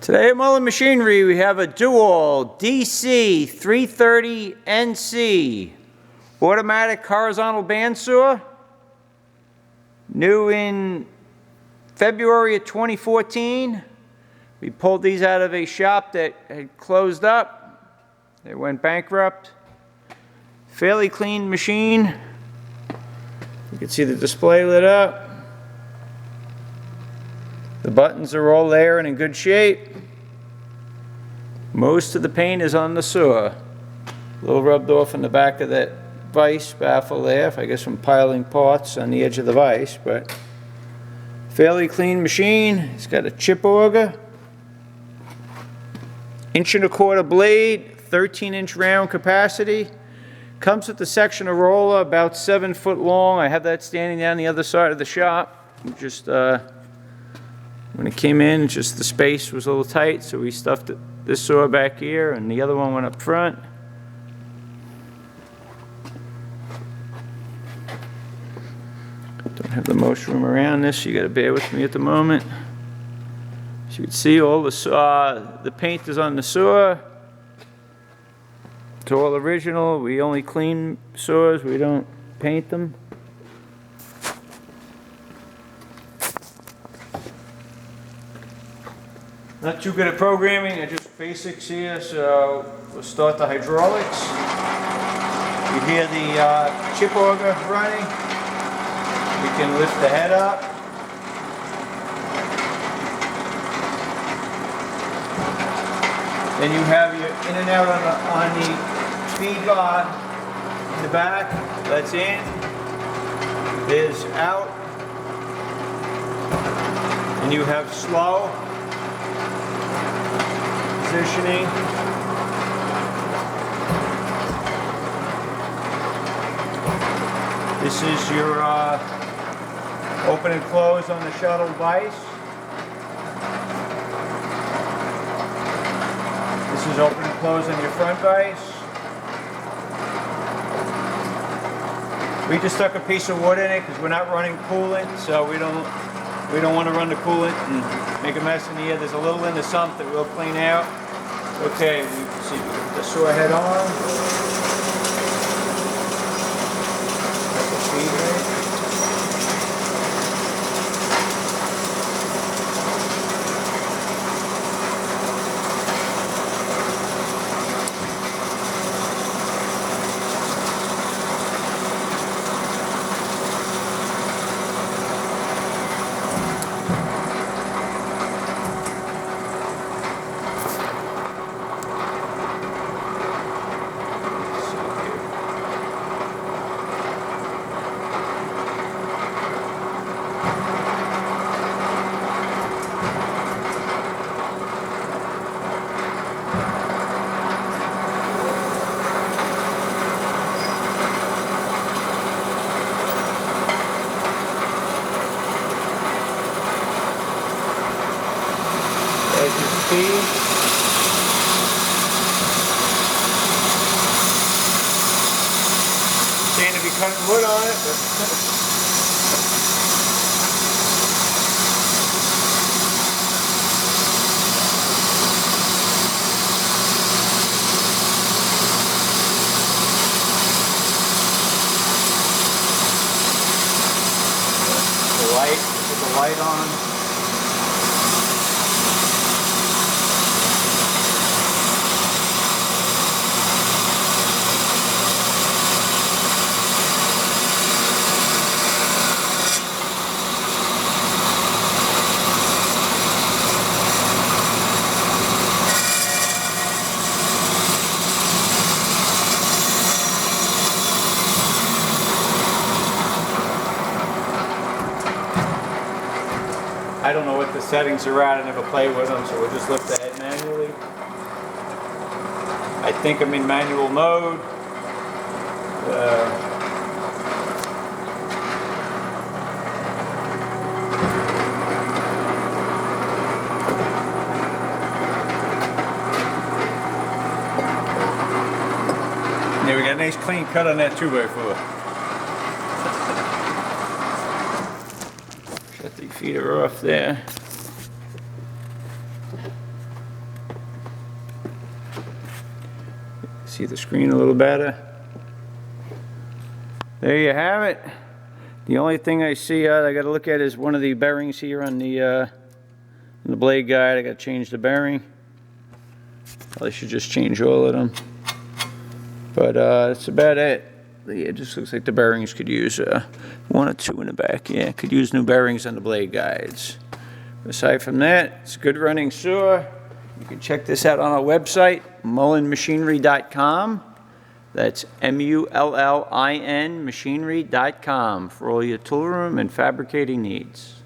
Today at Mullin Machinery we have a Doall DC-330NC automatic horizontal bandsaw, new in February of 2014. We pulled these out of a shop that had closed up. They went bankrupt. Fairly clean machine. You can see the display lit up. The buttons are all there and in good shape. Most of the paint is on the saw. A little rubbed off in the back of that vise baffle there, I guess from piling parts on the edge of the vise, but fairly clean machine. It's got a chip auger, 1.25 inch blade, 13-inch round capacity. Comes with the section of roller about 7 foot long. I have that standing down the other side of the shop. Just when it came in, just the space was a little tight, so we stuffed this saw back here, and the other one went up front. Don't have the most room around this, so you got to bear with me at the moment. As you can see, all the paint is on the saw. It's all original. We only clean saws, we don't paint them. Not too good at programming, I just basics here, so we'll start the hydraulics. You hear the chip auger running. We can lift the head up. Then you have your in and out on the feed rod in the back. That's in. There's out. And you have slow positioning. This is your open and close on the shuttle vise. This is open and close on your front vise. We just stuck a piece of wood in it because we're not running coolant, so we don't want to run the coolant and make a mess in the air. There's a little in the sump that we'll clean out. Okay, we see the saw head on. That's the feed rate. Saying to be cutting wood on it, but the light, put the light on. I don't know what the settings are at, I never play with them, so we'll just lift the head manually. I think I'm in manual mode. Yeah, we got a nice clean cut on that 2x4. Shut the feeder off there. See the screen a little better. There you have it. The only thing I see I got to look at is one of the bearings here on the blade guide. I got to change the bearing. Probably should just change all of them. But that's about it. It just looks like the bearings could use one or two in the back. Yeah, could use new bearings on the blade guides. Aside from that, it's a good running saw. You can check this out on our website, mullinmachinery.com. That's MULLIN machinery.com for all your tool room and fabricating needs.